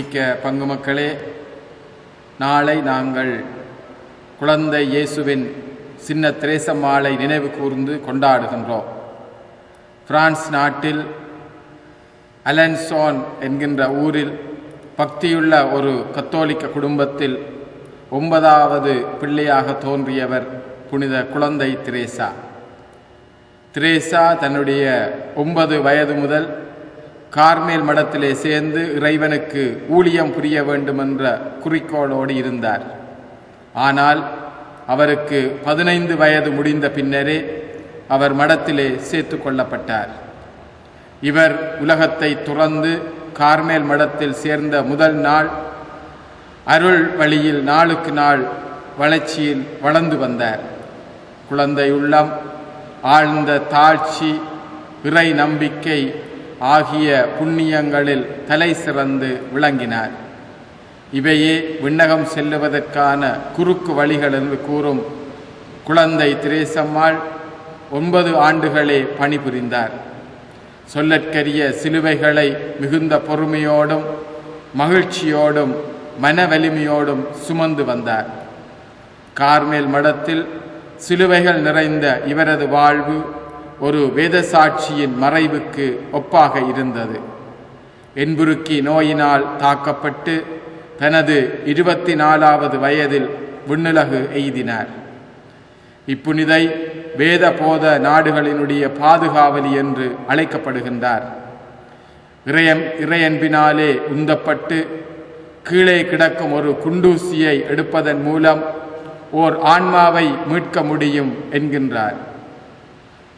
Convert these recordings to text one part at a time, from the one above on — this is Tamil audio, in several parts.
அன்புமிக்க பங்கு மக்களே, நாளை நாங்கள் குழந்தை இயேசுவின் சின்ன திரேசம்மாளை நினைவு கூர்ந்து கொண்டாடுகின்றோம். பிரான்ஸ் நாட்டில் அலன்சோன் என்கின்ற ஊரில் பக்தியுள்ள ஒரு கத்தோலிக்க குடும்பத்தில் 9வது பிள்ளையாக தோன்றியவர் புனித குழந்தை திரேசா. திரேசா தன்னுடைய 9 வயது முதல் கார்மேல் மடத்திலே சேர்ந்து இறைவனுக்கு ஊழியம் புரிய வேண்டுமென்ற குறிக்கோளோடு இருந்தார். ஆனால் அவருக்கு 15 வயது முடிந்த பின்னரே அவர் மடத்திலே சேர்த்து கொள்ளப்பட்டார். இவர் உலகத்தை துறந்து கார்மேல் மடத்தில் சேர்ந்த முதல் நாள் அருள் வழியில் நாளுக்கு நாள் வளர்ச்சியில் வளர்ந்து வந்தார். குழந்தை உள்ளம், ஆழ்ந்த தாழ்ச்சி, இறை நம்பிக்கை ஆகிய புண்ணியங்களில் தலை சிறந்து விளங்கினார். இவையே விண்ணகம் செல்லுவதற்கான குறுக்கு வழிகள் என்று கூறும் குழந்தை திரேசம்மாள் 9 ஆண்டுகளே பணிபுரிந்தார். சொல்லற்கரிய சிலுவைகளை மிகுந்த பொறுமையோடும் மகிழ்ச்சியோடும் மன வலிமையோடும் சுமந்து வந்தார். கார்மேல் மடத்தில் சிலுவைகள் நிறைந்த இவரது வாழ்வு ஒரு வேதசாட்சியின் மறைவுக்கு ஒப்பாக இருந்தது. என்புருக்கி நோயினால் தாக்கப்பட்டு தனது 24வது வயதில் விண்ணுலகு எய்தினார். இப்புனிதை வேத போத நாடுகளினுடைய பாதுகாவலி என்று அழைக்கப்படுகின்றார். இறையன்பினாலே உந்தப்பட்டு கீழே கிடக்கும் ஒரு குண்டூசியை எடுப்பதன் மூலம் ஓர் ஆன்மாவை மீட்க முடியும் என்கின்றார்.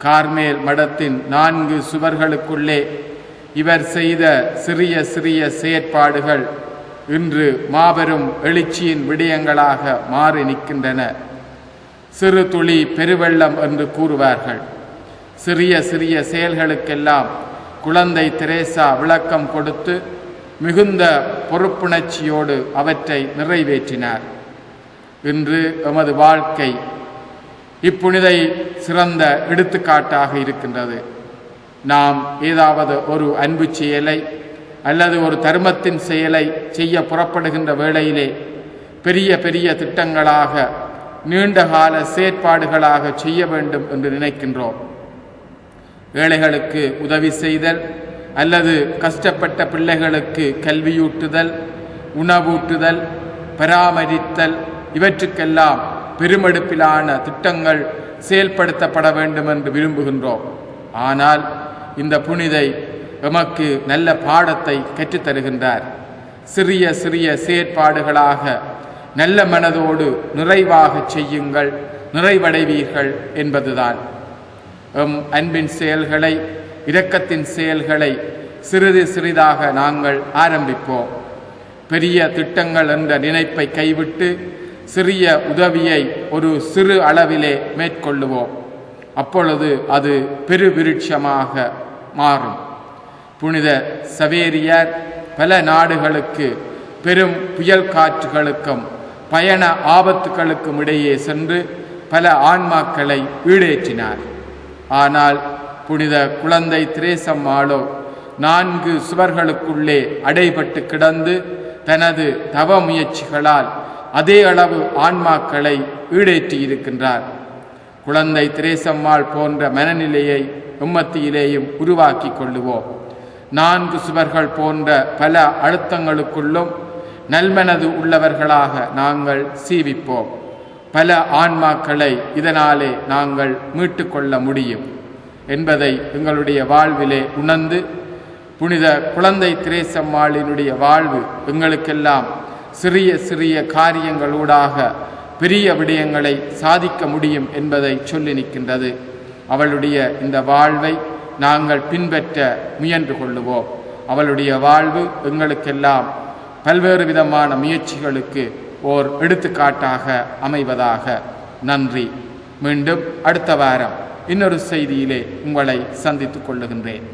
கார்மேல் மடத்தின் 4 சுவர்களுக்குள்ளே இவர் செய்த சிறிய சிறிய செயற்பாடுகள் இன்று மாபெரும் எழுச்சியின் விடயங்களாக மாறி நிற்கின்றன. சிறு துளி பெருவெள்ளம் என்று கூறுவார்கள். சிறிய சிறிய செயல்களுக்கெல்லாம் குழந்தை திரேசா விளக்கம் கொடுத்து மிகுந்த பொறுப்புணர்ச்சியோடு அவற்றை நிறைவேற்றினார். இன்று எமது வாழ்க்கை இப்புனிதை சிறந்த எடுத்துக்காட்டாக இருக்கின்றது. நாம் ஏதாவது ஒரு அன்பு செயலை அல்லது ஒரு தர்மத்தின் செயலை செய்ய புறப்படுகின்ற வேளையிலே பெரிய பெரிய திட்டங்களாக நீண்டகால செயற்பாடுகளாக செய்ய வேண்டும் என்று நினைக்கின்றோம். ஏழைகளுக்கு உதவி செய்தல் அல்லது கஷ்டப்பட்ட பிள்ளைகளுக்கு கல்வியூட்டுதல், உணவூட்டுதல், பராமரித்தல், இவற்றுக்கெல்லாம் பெருமெடுப்பிலான திட்டங்கள் செயல்படுத்தப்பட வேண்டும் என்று விரும்புகின்றோம். ஆனால் இந்த புனிதை எமக்கு நல்ல பாடத்தை கற்றுத்தருகின்றார். சிறிய சிறிய செயற்பாடுகளாக நல்ல மனதோடு நிறைவாக செய்யுங்கள், நிறைவடைவீர்கள் என்பதுதான். அன்பின் செயல்களை, இரக்கத்தின் செயல்களை சிறிது சிறிதாக நாங்கள் ஆரம்பிப்போம். பெரிய திட்டங்கள் என்ற நினைப்பை கைவிட்டு சிறிய உதவியை ஒரு சிறு அளவிலே மேற்கொள்ளுவோம். அப்பொழுது அது பெருவிருட்சமாக மாறும். புனித சவேரியார் பல நாடுகளுக்கு பெரும் புயல் காற்றுகளுக்கும் பயண ஆபத்துகளுக்கும் இடையே சென்று பல ஆன்மாக்களை ஈடேற்றினார். ஆனால் புனித குழந்தை திரேசம்மாளோ 4 சுவர்களுக்குள்ளே அடைபட்டு கிடந்து தனது தவ முயற்சிகளால் அதே அளவு ஆன்மாக்களை ஈடேற்றி இருக்கின்றார். குழந்தை திரேசம்மாள் போன்ற மனநிலையை எம்மத்தியிலேயும் உருவாக்கி கொள்ளுவோம். 4 சுவர்கள் போன்ற பல அழுத்தங்களுக்குள்ளும் நல்மனது உள்ளவர்களாக நாங்கள் சீவிப்போம். பல ஆன்மாக்களை இதனாலே நாங்கள் மீட்டு கொள்ள முடியும் என்பதை எங்களுடைய வாழ்விலே உணர்ந்து புனித குழந்தை திரேசம்மாளினுடைய வாழ்வு எங்களுக்கெல்லாம் சிறிய சிறிய காரியங்களூடாக பெரிய விடயங்களை சாதிக்க முடியும் என்பதை சொல்லி நிற்கின்றது. அவளுடைய இந்த வாழ்வை நாங்கள் பின்பற்ற முயன்று கொள்ளுவோம். அவளுடைய வாழ்வு எங்களுக்கெல்லாம் பல்வேறு விதமான முயற்சிகளுக்கு ஓர் எடுத்துக்காட்டாக அமைவதாக. நன்றி. மீண்டும் அடுத்த வாரம் இன்னொரு செய்தியிலே உங்களை சந்தித்துக் கொள்ளுகின்றேன்.